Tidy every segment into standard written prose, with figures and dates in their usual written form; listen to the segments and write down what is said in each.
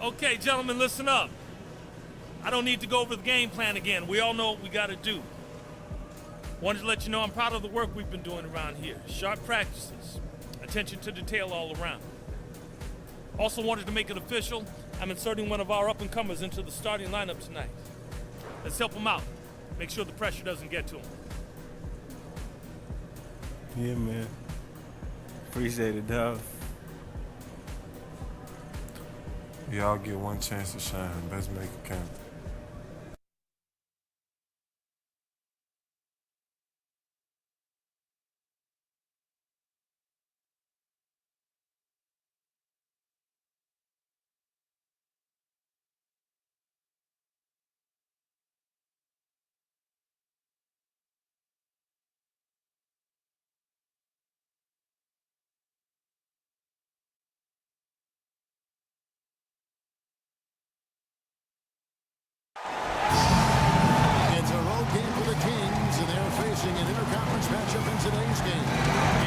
Okay, gentlemen, listen up. I don't need to go over the game plan again. We all know what we got to do. Wanted to let you know I'm proud of the work we've been doing around here. Sharp practices, attention to detail all around. Also wanted to make it official. I'm inserting one of our up-and-comers into the starting lineup tonight. Let's help him out. Make sure the pressure doesn't get to him. Yeah, man. Appreciate it, dog. Y'all get one chance to shine. Let's make it count. It's a road game for the Kings, and they're facing an interconference matchup in today's game.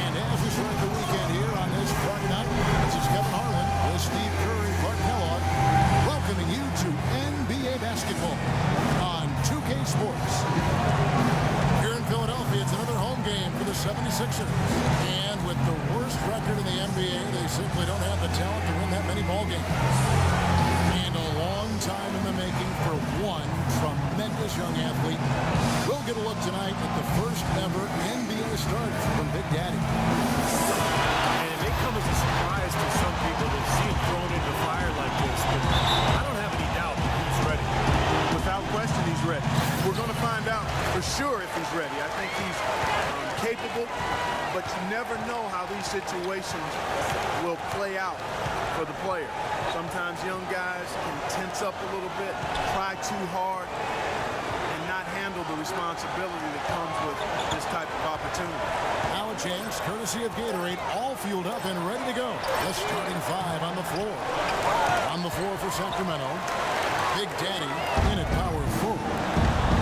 And as we start the weekend here on this Friday night, this is Kevin Harlan with Steve Curry, Clark Kellogg, welcoming you to NBA basketball on 2K Sports. Here in Philadelphia, it's another home game for the 76ers. And with the worst record in the NBA, they simply don't have the talent to win that many ball games. And a long time in the making for one tremendous young athlete. We'll get a look tonight at the first ever NBA start from Big Daddy. And it may come as a surprise to some people that see him thrown into fire like this, but I don't have any doubt that he's ready. Without question, he's ready. We're going to find out for sure if he's ready. I think he's capable, but you never know how these situations will play out for the player. Sometimes young guys can tense up a little bit, try too hard, and not handle the responsibility that comes with this type of opportunity. Now a chance, courtesy of Gatorade, all fueled up and ready to go. The starting five on the floor. On the floor for Sacramento, Big Daddy in at power forward.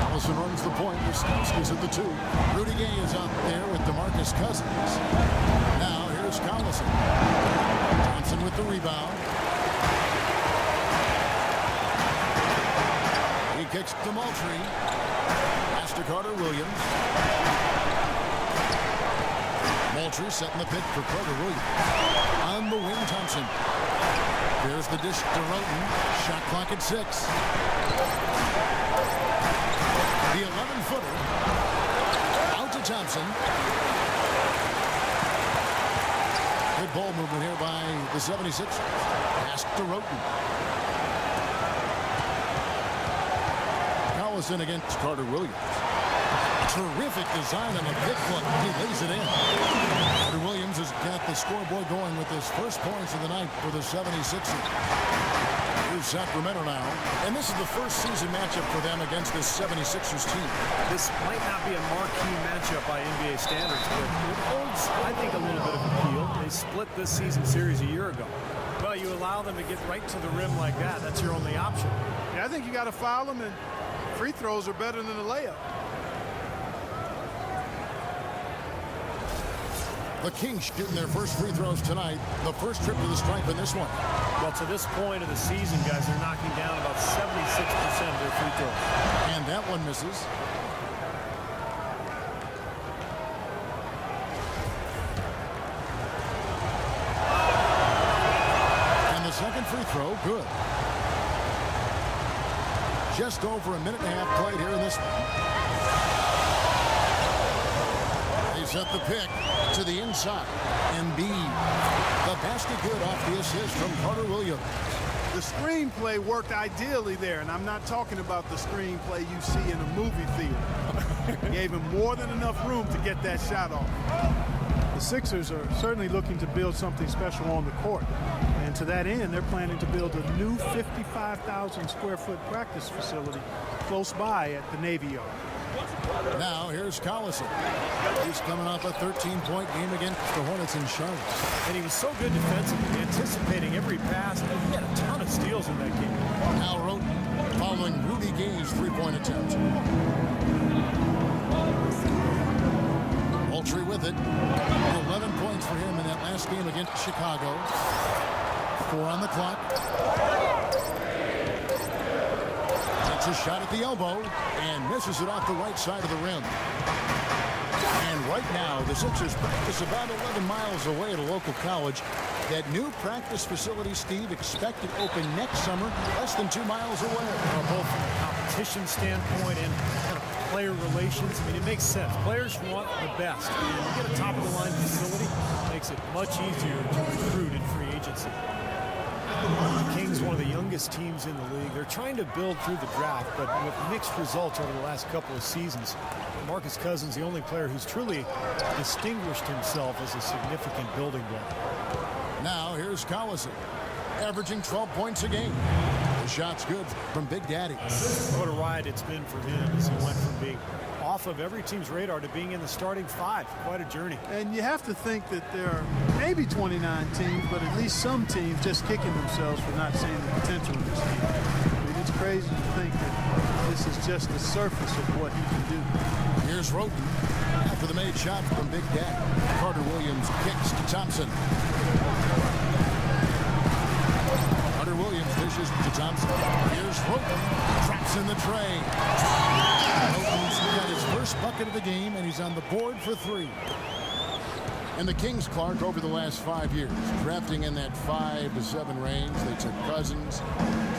Allison runs the point. Wiskowski's at the two. Rudy Gay is out there with DeMarcus Cousins. Now here's Collison. Johnson with the rebound. He kicks to Moultrie. Pass to Carter Williams. Moultrie setting the pick for Carter Williams. On the wing, Thompson. There's the dish to Roten. Shot clock at 6. The 11-footer. Out to Thompson. Good ball movement here by the 76ers. Pass to Roten. Collison against Carter Williams. Terrific design on the pick foot. He lays it in. Carter Williams has got the scoreboard going with his first points of the night for the 76ers. Here's Sacramento now. And this is the first season matchup for them against this 76ers team. This might not be a marquee matchup by NBA standards, but it holds, I think, a little bit of appeal. They split this season series a year ago. Well, you allow them to get right to the rim like that. That's your only option. Yeah, I think you got to foul them, and free throws are better than a layup. The Kings shooting their first free throws tonight. The first trip to the stripe in this one. Well, to this point of the season, guys, they're knocking down about 76% of their free throws. And that one misses. And the second free throw, good. Just over a minute and a half played here in this one. They set the pick to the inside. Embiid. The basket good off the assist from Carter Williams. The screenplay worked ideally there, and I'm not talking about the screenplay you see in a movie theater. Gave him more than enough room to get that shot off. The Sixers are certainly looking to build something special on the court. And to that end, they're planning to build a new 55,000 square foot practice facility close by at the Navy Yard. Now here's Collison. He's coming off a 13-point game against the Hornets in Charlotte. And he was so good defensively, anticipating every pass. He had a ton of steals in that game. Now Roten following Rudy Gay's three-point attempt. Moultrie with it. 11 points for him in that last game against Chicago. 4 on the clock. Takes a shot at the elbow and misses it off the right side of the rim. And right now, the Sixers practice about 11 miles away at a local college. That new practice facility, Steve, expected to open next summer, less than 2 miles away. Well, both from a competition standpoint and kind of player relations, I mean, it makes sense. Players want the best. And you get a top-of-the-line facility, it makes it much easier to recruit in free agency. The Kings, one of the youngest teams in the league. They're trying to build through the draft, but with mixed results over the last couple of seasons. Marcus Cousins, the only player who's truly distinguished himself as a significant building block. Now here's Collison, averaging 12 points a game. The shot's good from Big Daddy. What a ride it's been for him as he went from being off of every team's radar to being in the starting five. Quite a journey. And you have to think that there are maybe 29 teams, but at least some teams just kicking themselves for not seeing the potential in this team. I mean, it's crazy to think that this is just the surface of what he can do. Here's Roten after the made shot from Big Daddy. Carter Williams kicks to Thompson. Carter Williams dishes to Thompson. Here's Roten. Traps in the tray. Roten's got his first bucket of the game, and he's on the board for 3. And the Kings, Clark, over the last 5 years, drafting in that 5 to 7 range. They took Cousins,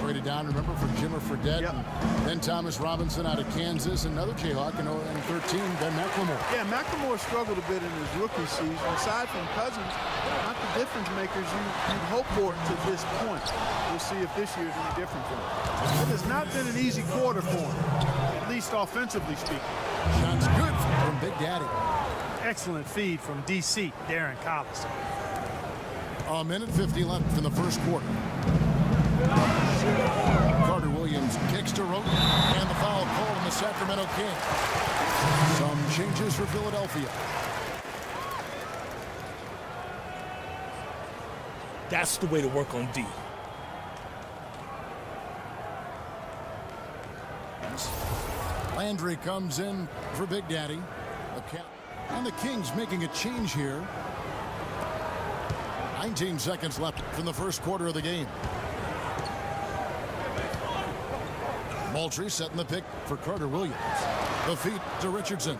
traded down, remember, for Jimmer Fredette, Yep. and then Thomas Robinson out of Kansas, another Jayhawk in 13, Ben McLemore. Yeah, McLemore struggled a bit in his rookie season. Aside from Cousins, not the difference makers you'd hope for to this point. We'll see if this year's any different for him. It has not been an easy quarter for him, at least offensively speaking. Shot's good from Big Daddy. Excellent feed from DC, Darren Collison. A minute 50 left in the first quarter. Carter Williams kicks to Roten, and the foul called on the Sacramento Kings. Some changes for Philadelphia. That's the way to work on D. Landry comes in for Big Daddy. And the Kings making a change here. 19 seconds left from the first quarter of the game. Moultrie setting the pick for Carter Williams. The feed to Richardson.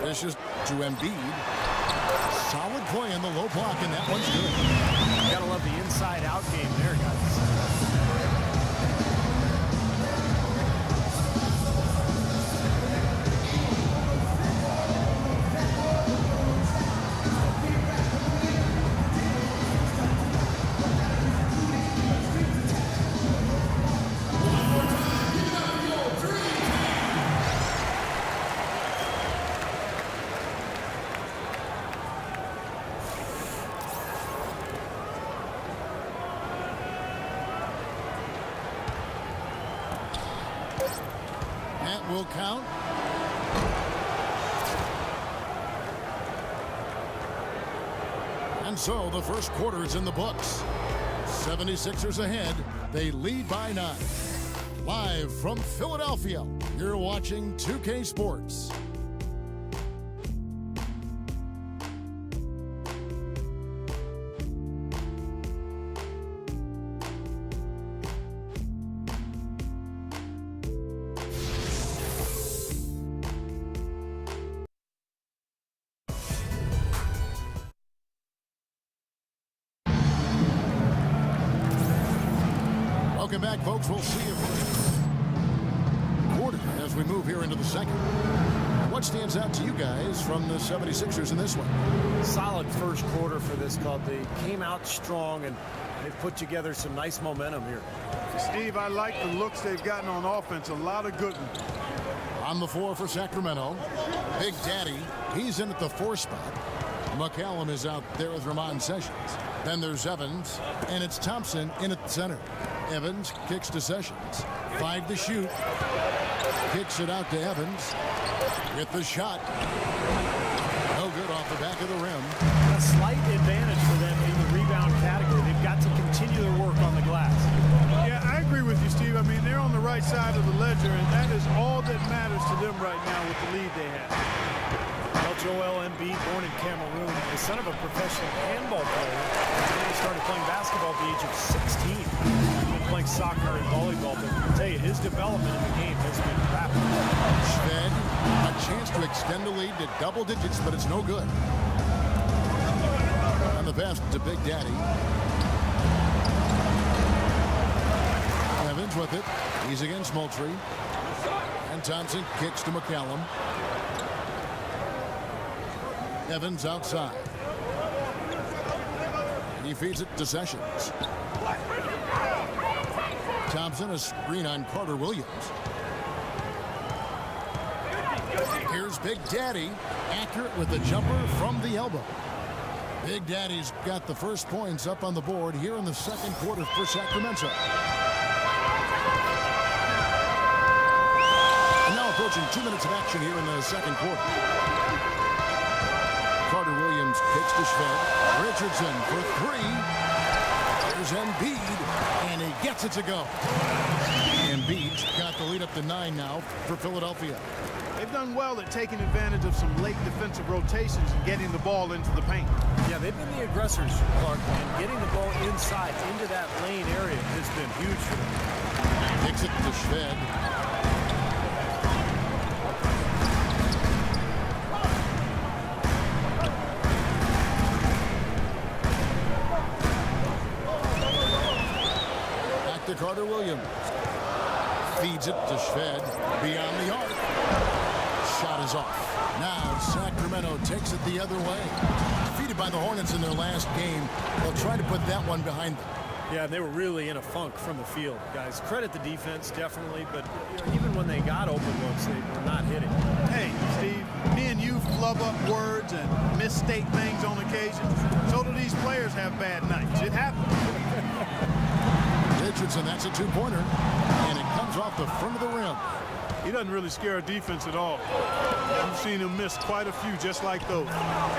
Dishes to Embiid. Solid play in the low block, and that one's good. You gotta love the inside-out game there, guys. That will count. And so the first quarter is in the books. 76ers ahead. They lead by 9. Live from Philadelphia, you're watching 2K Sports. Welcome back, folks. We'll see you for the quarter as we move here into the second. What stands out to you guys from the 76ers in this one? Solid first quarter for this club. They came out strong, and they put together some nice momentum here. Steve, I like the looks they've gotten on offense. A lot of good ones. On the floor for Sacramento, Big Daddy, he's in at the 4 spot. McCallum is out there with Ramon Sessions. Then there's Evans, and it's Thompson in at the center. Evans kicks to Sessions. 5 to shoot. Kicks it out to Evans. With the shot. No good off the back of the rim. A slight advantage for them in the rebound category. They've got to continue their work on the glass. Yeah, I agree with you, Steve. I mean, they're on the right side of the ledger, and that is all that matters to them right now with the lead they have. Well, Joel Embiid, born in Cameroon, the son of a professional handball player, finished soccer and volleyball, but I tell you, his development in the game has been rapid. Schved, a chance to extend the lead to double digits, but it's no good. On the pass to Big Daddy. Evans with it. He's against Moultrie. And Thompson kicks to McCallum. Evans outside. He feeds it to Sessions. Thompson, a screen on Carter Williams. Here's Big Daddy, accurate with the jumper from the elbow. Big Daddy's got the first points up on the board here in the second quarter for Sacramento. And now approaching 2 minutes of action here in the second quarter. Carter Williams kicks to Schved. Richardson for three. There's Embiid, and he gets it to go. Embiid got the lead up to 9 now for Philadelphia. They've done well at taking advantage of some late defensive rotations and getting the ball into the paint. Yeah, they've been the aggressors, Clark, and getting the ball inside into that lane area has been huge for them. Kicks it to Schved. To Carter Williams. Feeds it to Schved. Beyond the arc. Shot is off. Now Sacramento takes it the other way. Defeated by the Hornets in their last game. They'll try to put that one behind them. Yeah, they were really in a funk from the field, guys. Credit the defense, definitely, but even when they got open looks, they were not hitting. Hey, Steve, me and you flub up words and misstate things on occasion. So do these players have bad nights. It happens. Richardson, that's a two-pointer, and it comes off the front of the rim. He doesn't really scare a defense at all. You've seen him miss quite a few just like those.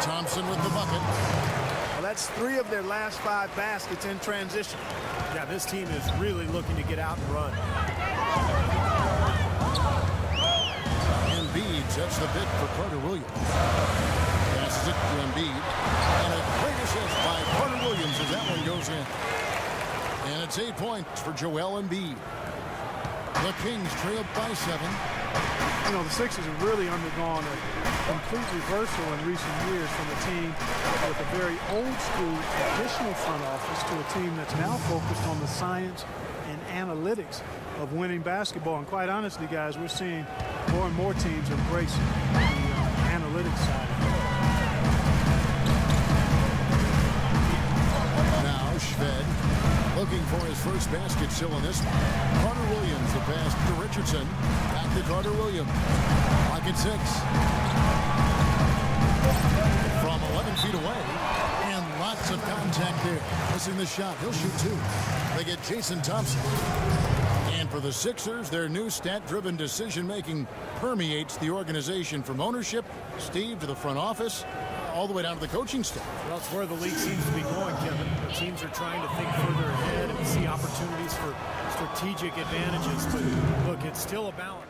Thompson with the bucket. Well, that's 3 of their last 5 baskets in transition. Yeah, this team is really looking to get out and run. Embiid sets the bid for Carter Williams. Passes it to Embiid. And a great assist by Carter Williams as that one goes in. And it's 8 points for Joel Embiid. The Kings trailed by 7. You know, the Sixers have really undergone a complete reversal in recent years from a team with a very old-school, traditional front office to a team that's now focused on the science and analytics of winning basketball. And quite honestly, guys, we're seeing more and more teams embrace the analytics side. Now Schved looking for his first basket still in this one. Carter Williams, the pass to Richardson. Back to Carter Williams. Lock at 6. From 11 feet away. And lots of contact there. Missing the shot. He'll shoot 2. They get Jason Thompson. And for the Sixers, their new stat-driven decision-making permeates the organization from ownership, Steve, to the front office, all the way down to the coaching staff. Well, it's where the league seems to be going, Kevin. The teams are trying to think further ahead and see opportunities for strategic advantages. But look, it's still a balance.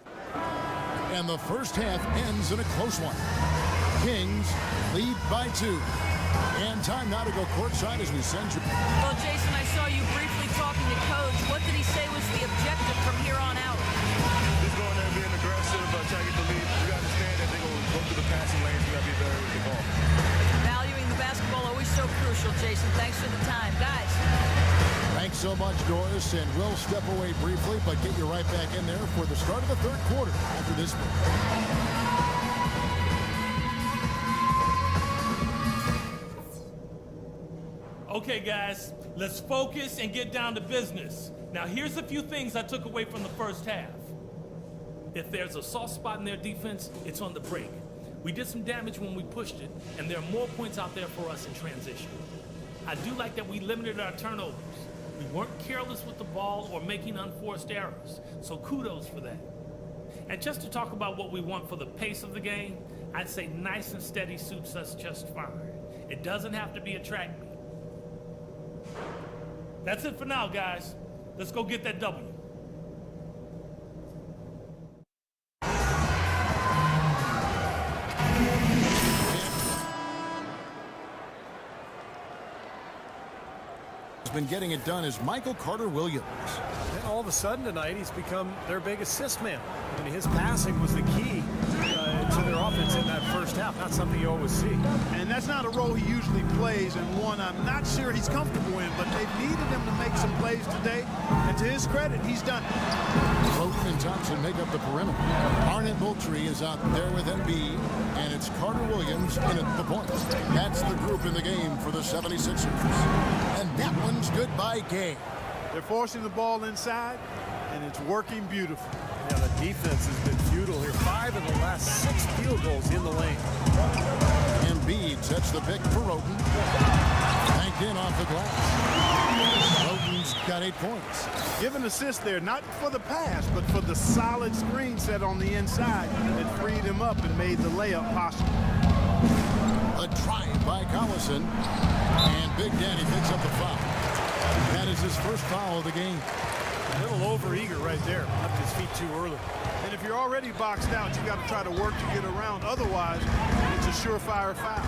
And the first half ends in a close one. Kings lead by 2. And time now to go courtside as we send you. Well, Jason, I saw you briefly talking to Coach. What did he say was the objective from here on out? Just going there being aggressive, trying to get the lead. You understand that they're going to go through the passing lanes. You got to be better with the ball. Valuing the basketball, always so crucial, Jason. Thanks for the time. Guys. Thanks so much, Doris. And we'll step away briefly, but get you right back in there for the start of the third quarter after this break. Okay, guys, let's focus and get down to business. Now, here's a few things I took away from the first half. If there's a soft spot in their defense, it's on the break. We did some damage when we pushed it, and there are more points out there for us in transition. I do like that we limited our turnovers. We weren't careless with the ball or making unforced errors, so kudos for that. And just to talk about what we want for the pace of the game, I'd say nice and steady suits us just fine. It doesn't have to be a track meet. That's it for now, guys. Let's go get that W. has been getting it done is Michael Carter-Williams. And all of a sudden tonight, he's become their big assist man. I mean, his passing was the key to their offense in that first half. Not something you always see. And that's not a role he usually plays, and one I'm not sure he's comfortable in, but they've needed him to make some plays today, and to his credit, he's done it. Roten and Thompson make up the perimeter. Arnett Moultrie is out there with Embiid, and it's Carter-Williams in at the point. That's the group in the game for the 76ers. And that one's good by Gay. They're forcing the ball inside, and it's working beautifully. Yeah, the defense has been futile here. 5 of the last 6 field goals in the lane. Embiid sets the pick for Roten. Banked in off the glass. Roten's got 8 points. Give an assist there, not for the pass, but for the solid screen set on the inside that freed him up and made the layup possible. A drive by Collison, and Big Daddy picks up the foul. That is his first foul of the game. A little overeager right there. Left his feet too early. And if you're already boxed out, you got to try to work to get around. Otherwise, it's a surefire foul.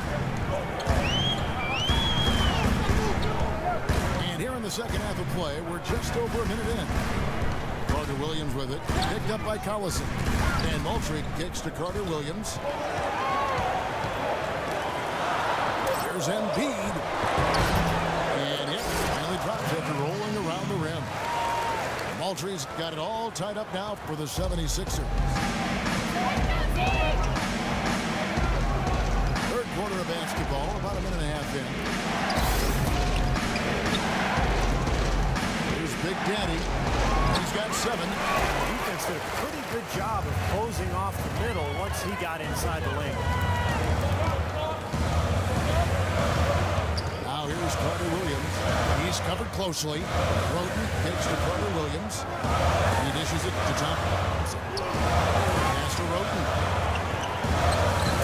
And here in the second half of play, we're just over a minute in. Carter-Williams with it, picked up by Collison. And Moultrie kicks to Carter-Williams. There's Embiid. And it finally drops after rolling around the rim. Moultrie's got it all tied up now for the 76ers. Third quarter of basketball, about a minute and a half in. Here's Big Daddy. He's got 7. The defense did a pretty good job of closing off the middle once he got inside the lane. Now here's Carter-Williams. He's covered closely. Roten takes to Carter-Williams. He dishes it to Thompson. Pass to Roten.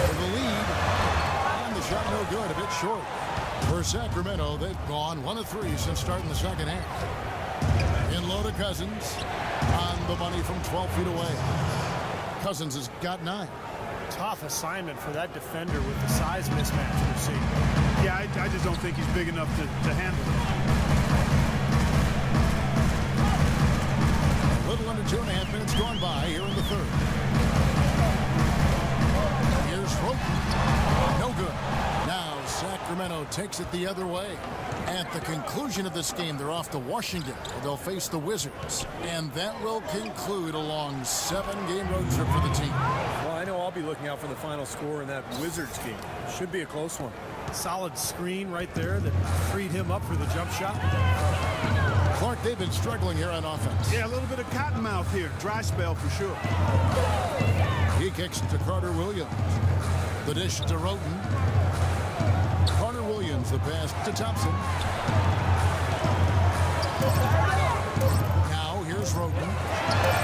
For the lead. And the shot no good, a bit short. For Sacramento, they've gone 1 of 3 since starting the second half. In low to Cousins. On the money from 12 feet away. Cousins has got 9. Tough assignment for that defender with the size mismatch we're seeing. Yeah, I just don't think he's big enough to handle it. A little under 2.5 minutes gone by here in the third. Here's Roten. No good. Now Sacramento takes it the other way. At the conclusion of this game, they're off to Washington. They'll face the Wizards. And that will conclude a long 7-game road trip for the team. Well, I know I'll be looking out for the final score in that Wizards game. Should be a close one. Solid screen right there that freed him up for the jump shot. Clark, they've been struggling here on offense. Yeah, a little bit of cottonmouth here. Dry spell for sure. He kicks to Carter-Williams. The dish to Roten. Carter-Williams, the pass to Thompson. Now here's Roten.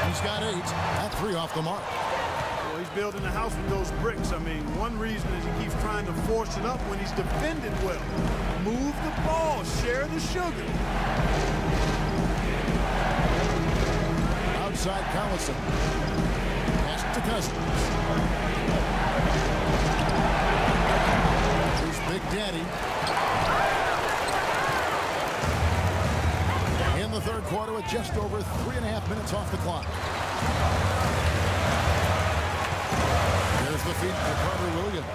He's got 8. That 3 off the mark. Well, he's building a house with those bricks. I mean, one reason is he keeps trying to force it up when he's defended well. Move the ball. Share the sugar. Outside Collison. Pass to Cousins. Here's Big Daddy. In the third quarter with just over 3.5 minutes off the clock. There's the feed for Carter-Williams.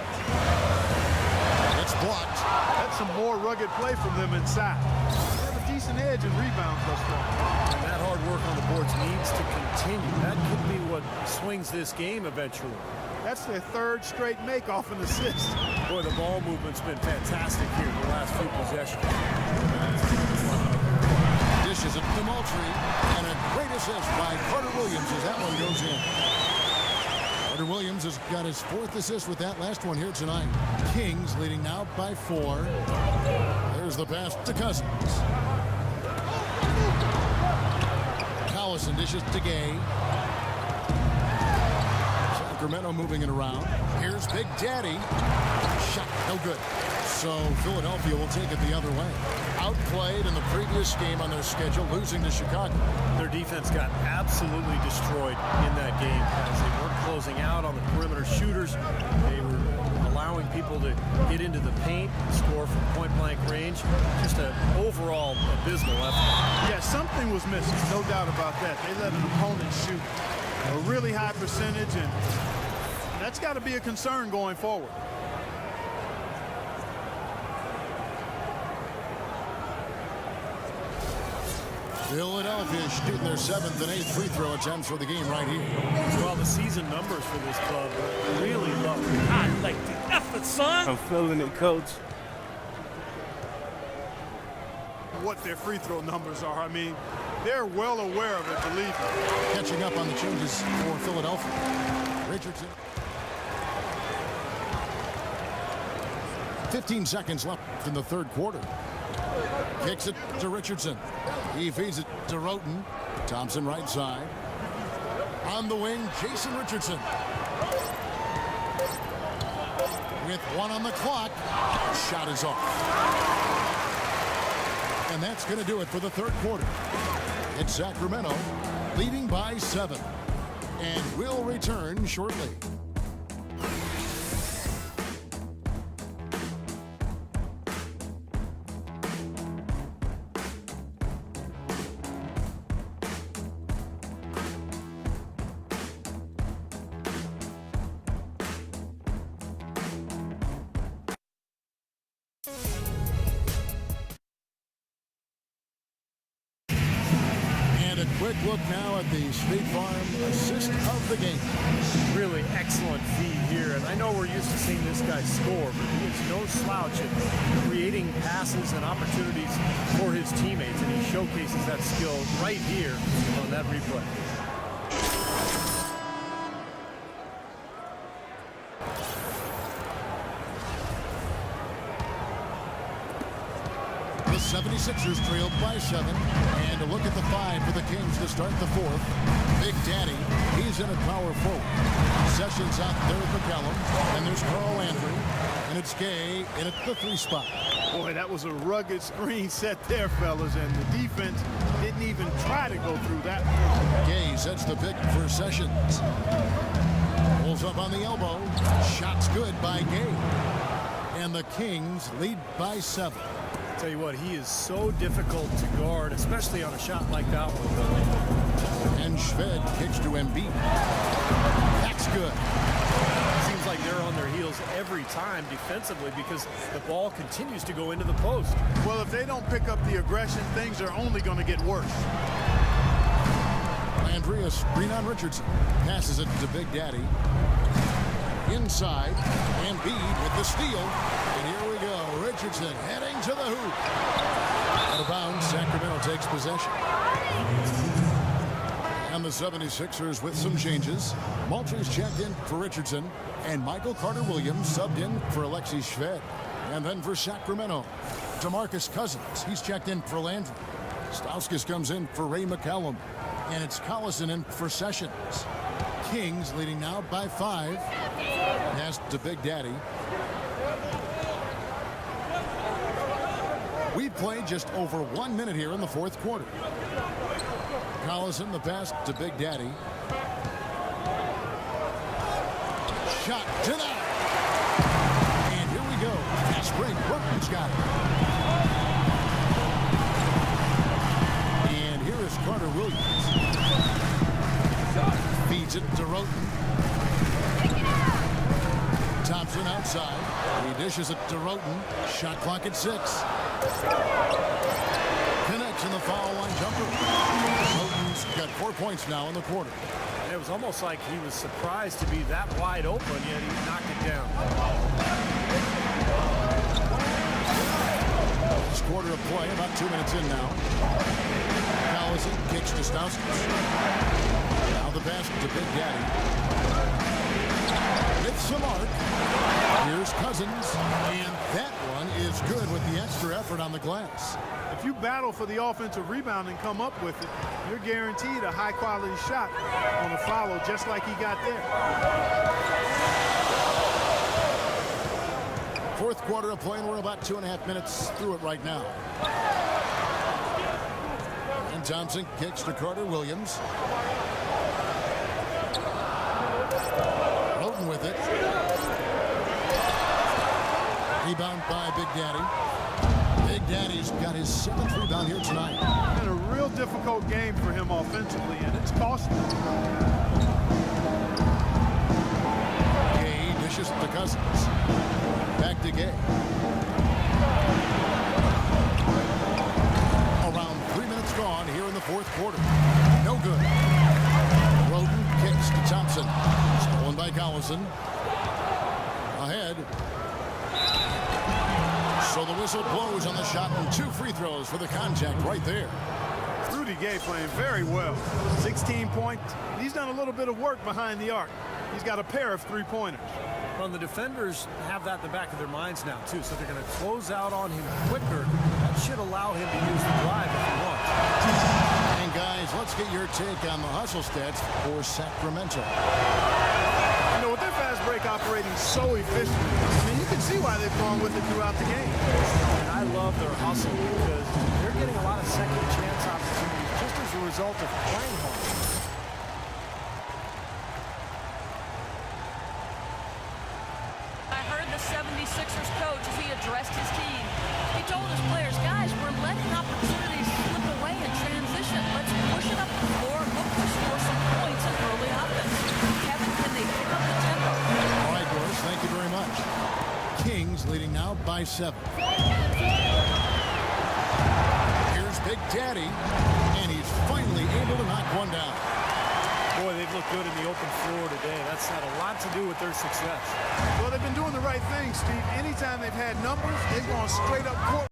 It's blocked. That's some more rugged play from them inside. They have a decent edge in rebounds thus far. And that hard work on the boards needs to continue. That could be what swings this game eventually. That's their 3rd straight make off an assist. Boy, the ball movement's been fantastic here the last few possessions. Dishes it to Moultrie, and a great assist by Carter-Williams as that one goes in. Carter-Williams has got his 4th assist with that last one here tonight. Kings leading now by 4. There's the pass to Cousins. Collison dishes to Gay. Sacramento moving it around. Here's Big Daddy. Shot no good. So Philadelphia will take it the other way. Outplayed in the previous game on their schedule, losing to Chicago. Their defense got absolutely destroyed in that game as they weren't closing out on the perimeter shooters. They were allowing people to get into the paint, score from point-blank range. Just an overall abysmal effort. Yeah, something was missing, no doubt about that. They let an opponent shoot a really high percentage, and that's got to be a concern going forward. Philadelphia shooting their 7th and 8th free throw attempts for the game right here. Well, the season numbers for this club are really low. I like the effort, son. I'm feeling it, coach. What their free throw numbers are. I mean, they're well aware of it, believe me. Catching up on the changes for Philadelphia. Richardson. 15 seconds left in the third quarter. Kicks it to Richardson. He feeds it to Roten. Thompson right side. On the wing, Jason Richardson. With 1 on the clock. Shot is off. And that's going to do it for the third quarter. It's Sacramento leading by 7. And we'll return shortly. Quick look now at the State Farm assist of the game. Really excellent feed here, and I know we're used to seeing this guy score, but he is no slouch at creating passes and opportunities for his teammates, and he showcases that skill right here on that replay. The 76ers trailed by 7. And a look at the 5 for the Kings to start the fourth. Big Daddy, he's in at power forward. Sessions out there with McCallum. And there's Carl Landry. And it's Gay in at the 3 spot. Boy, that was a rugged screen set there, fellas. And the defense didn't even try to go through that. Gay sets the pick for Sessions. Pulls up on the elbow. Shot's good by Gay. And the Kings lead by 7. Tell you what, he is so difficult to guard, especially on a shot like that one. And Shved kicks to Embiid. That's good. Seems like they're on their heels every time defensively because the ball continues to go into the post. Well, if they don't pick up the aggression, things are only going to get worse. Andrea screen on Richardson. Passes it to Big Daddy. Inside, Embiid with the steal. And here we go. Richardson heading to the hoop. Out of bounds, Sacramento takes possession. And the 76ers with some changes. Maltry's checked in for Richardson. And Michael Carter-Williams subbed in for Alexei Shved. And then for Sacramento, DeMarcus Cousins. He's checked in for Landry. Stauskas comes in for Ray McCallum. And it's Collison in for Sessions. Kings leading now by 5. Pass to Big Daddy. We've played just over 1 minute here in the fourth quarter. Collison the pass to Big Daddy. Shot to that. And here we go. Fast break. Roten's got it. And here is Carter Williams. Feeds it to Roten. Thompson outside. He dishes it to Roten. Shot clock at 6. Connects in the foul line jumper. Roten's got 4 points now in the quarter. And it was almost like he was surprised to be that wide open, yet he knocked it down. This quarter of play, about 2 minutes in now. Collison kicks to Stauskas. Now the pass to Big Daddy. With some arc. Here's Cousins. And that one is good with the extra effort on the glass. If you battle for the offensive rebound and come up with it, you're guaranteed a high-quality shot on a follow just like he got there. Fourth quarter of play, and we're about 2.5 minutes through it right now. And Thompson kicks to Carter Williams. Roten with it. Rebound by Big Daddy. Big Daddy's got his 7th rebound here tonight. Been a real difficult game for him offensively, and it's costing him. Gay dishes to Cousins. Back to Gay. Around 3 minutes gone here in the 4th quarter. No good. Roden kicks to Thompson. Stolen by Collison. Ahead. So the whistle blows on the shot and 2 free throws for the contact right there. Rudy Gay playing very well. 16 points. He's done a little bit of work behind the arc. He's got a pair of 3-pointers. Well, the defenders have that in the back of their minds now, too, so they're going to close out on him quicker. That should allow him to use the drive if he wants. And guys, let's get your take on the hustle stats for Sacramento. You know, with their fast break operating so efficiently, I mean, you can see why they've gone with it throughout the game. And I love their hustle because they're getting a lot of second chance opportunities just as a result of playing hard. I heard the 76ers coach as he addressed his team. He told his players, guys, we're letting opportunities slip away in transition. Let's push it up the floor and look to score some points in early offense. Kevin, can they pick up the tempo? All right, Doris, thank you very much. Kings leading now by 7. Here's Big Daddy, and he's finally able to knock one down. Boy, they've looked good in the open floor today. That's had a lot to do with their success. Well, they've been doing the right thing, Steve. Anytime they've had numbers, they've gone straight up court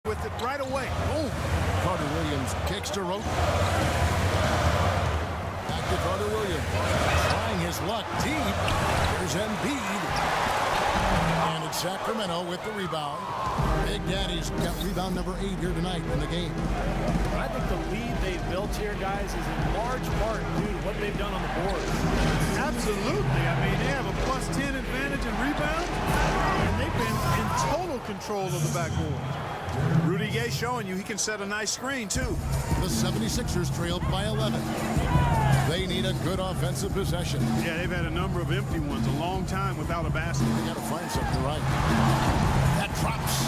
with it right away. Boom. Carter Williams kicks to Roten. Back to Carter Williams. Trying his luck deep. Here's Embiid. And it's Sacramento with the rebound. Big Daddy's got rebound number 8 here tonight in the game. I think the lead they've built here, guys, is in large part due to what they've done on the boards. Absolutely. I mean, they have a +10 advantage in rebound, and they've been in total control of the backboard. Rudy Gay showing you he can set a nice screen, too. The 76ers trailed by 11. They need a good offensive possession. Yeah, they've had a number of empty ones, a long time without a basket. They got to find something right. That drops.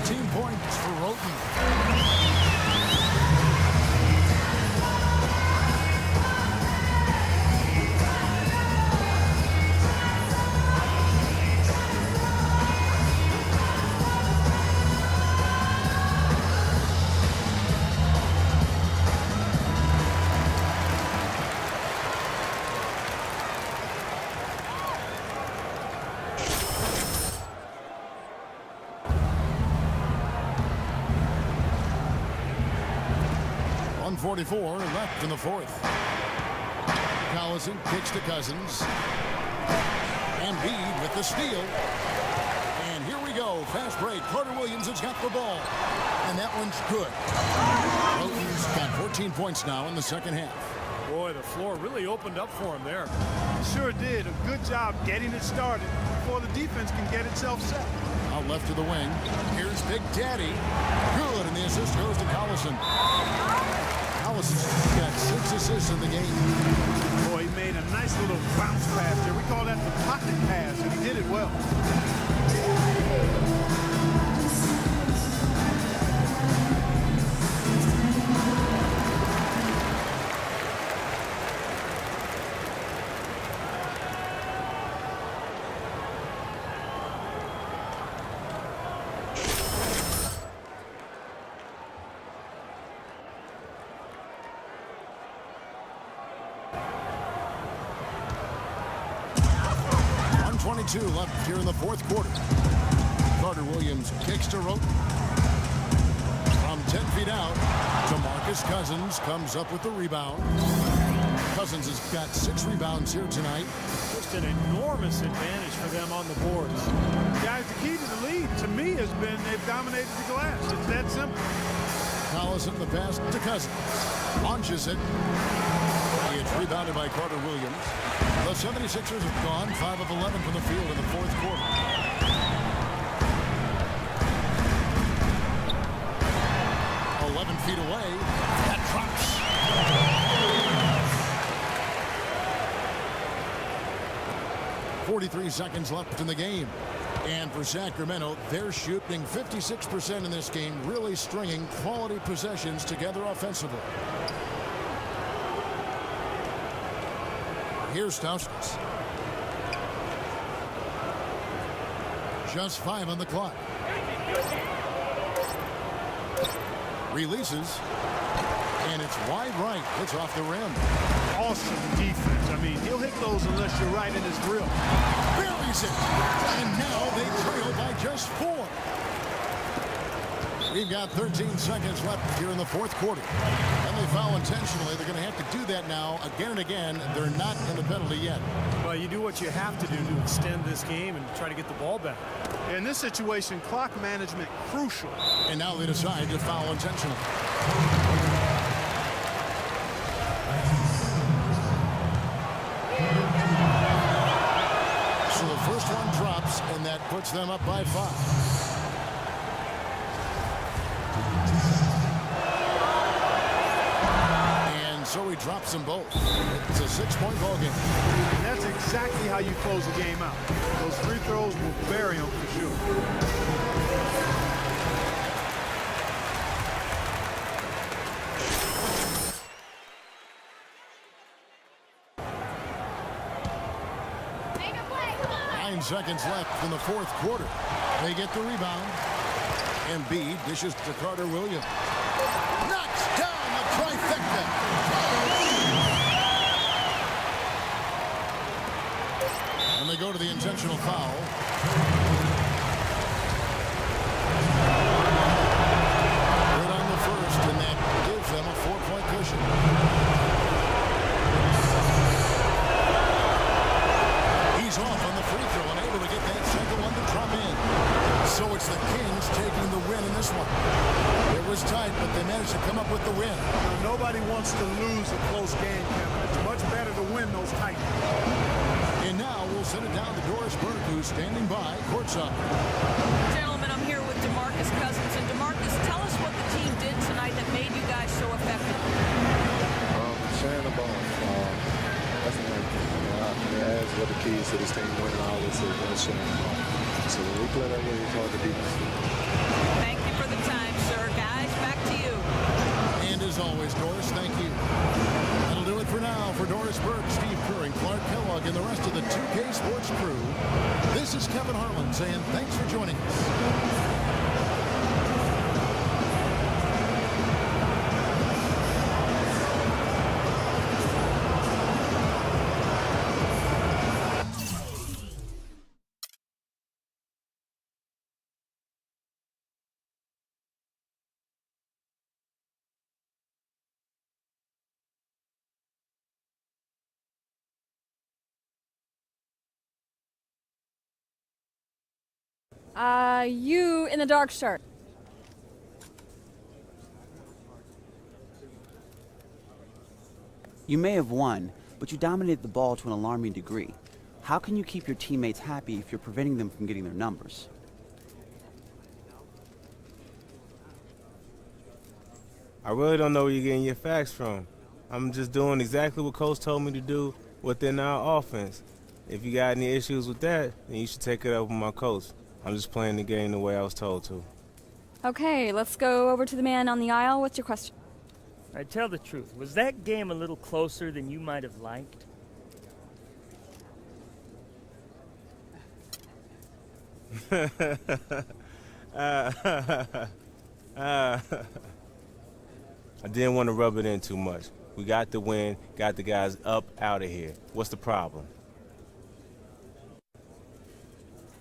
18 points for Roten. .44 left in the 4th. Collison kicks to Cousins. Embiid with the steal. And here we go. Fast break. Carter Williams has got the ball. And that one's good. Roten's got 14 points now in the second half. Boy, the floor really opened up for him there. Sure did. A good job getting it started before the defense can get itself set. Out left to the wing. Here's Big Daddy. Good, and the assist goes to Collison. Collison's got 6 assists in the game. Boy, he made a nice little bounce pass there. We call that the pocket pass, and he did it well. Left here in the 4th quarter. Carter Williams kicks to Roten. From 10 feet out, DeMarcus Cousins comes up with the rebound. Cousins has got 6 rebounds here tonight. Just an enormous advantage for them on the boards. Guys, the key to the lead, to me, has been they've dominated the glass. It's that simple. Collison the pass to Cousins. Launches it. It's rebounded by Carter Williams. The 76ers have gone 5 of 11 from the field in the 4th quarter. Feet away. That drops. 43 seconds left in the game. And for Sacramento, they're shooting 56% in this game, really stringing quality possessions together offensively. Here's Stauskas. Just 5 on the clock. Releases. And it's wide right. It's off the rim. Awesome defense. I mean, he'll hit those unless you're right in his grill. Buries it. And now they trail by just 4. We've got 13 seconds left here in the fourth quarter. And they foul intentionally. They're going to have to do that now again and again. They're not in the penalty yet. Well, you do what you have to do to extend this game and try to get the ball back. In this situation, clock management crucial. And now they decide to foul intentionally. So the first one drops, and that puts them up by 5. So he drops them both. It's a 6-point ball game. And that's exactly how you close the game out. Those free throws will bury them for sure. Nine seconds left in the fourth quarter. They get the rebound. Embiid dishes to Carter Williams. Knocks down the trifecta. And they go to the intentional foul. Good on the first, and that gives them a 4-point cushion. He's off on the free throw and able to get that second one to drop in. So it's the Kings taking the win in this one. It was tight, but they managed to come up with the win. Now, nobody wants to lose a close game, Kevin. It's much better to win those tight games. And now we'll send it down to Doris Burke, who's standing by courtside. Gentlemen, I'm here with DeMarcus Cousins. And DeMarcus, tell us what the team did tonight that made you guys so effective. Sharing the ball. That's the main thing. As what the keys to this team winning, I always say sharing the ball. So when we play that way, it's hard to beat us. Thank you for the time, sir. Guys, back to you. And as always, Doris, thank you. That'll do it for now. For Doris Burke, Steve Kerr, and Clark Kellogg, and the rest of the 2K Sports crew, this is Kevin Harlan saying thanks for joining us. You in the dark shirt. You may have won, but you dominated the ball to an alarming degree. How can you keep your teammates happy if you're preventing them from getting their numbers? I really don't know where you're getting your facts from. I'm just doing exactly what Coach told me to do within our offense. If you got any issues with that, then you should take it up with my coach. I'm just playing the game the way I was told to. Okay, let's go over to the man on the aisle. What's your question? All right, tell the truth. Was that game a little closer than you might have liked? I didn't want to rub it in too much. We got the win, got the guys up out of here. What's the problem?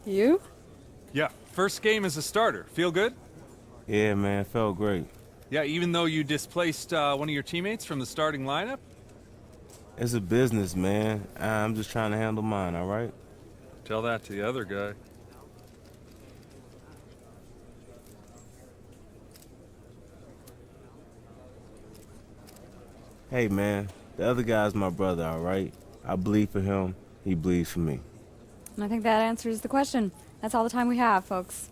You? Yeah, first game as a starter. Feel good? Yeah, man, felt great. Yeah, even though you displaced one of your teammates from the starting lineup? It's a business, man. I'm just trying to handle mine, all right? Tell that to the other guy. Hey, man, the other guy's my brother, all right? I bleed for him, he bleeds for me. And I think that answers the question. That's all the time we have, folks.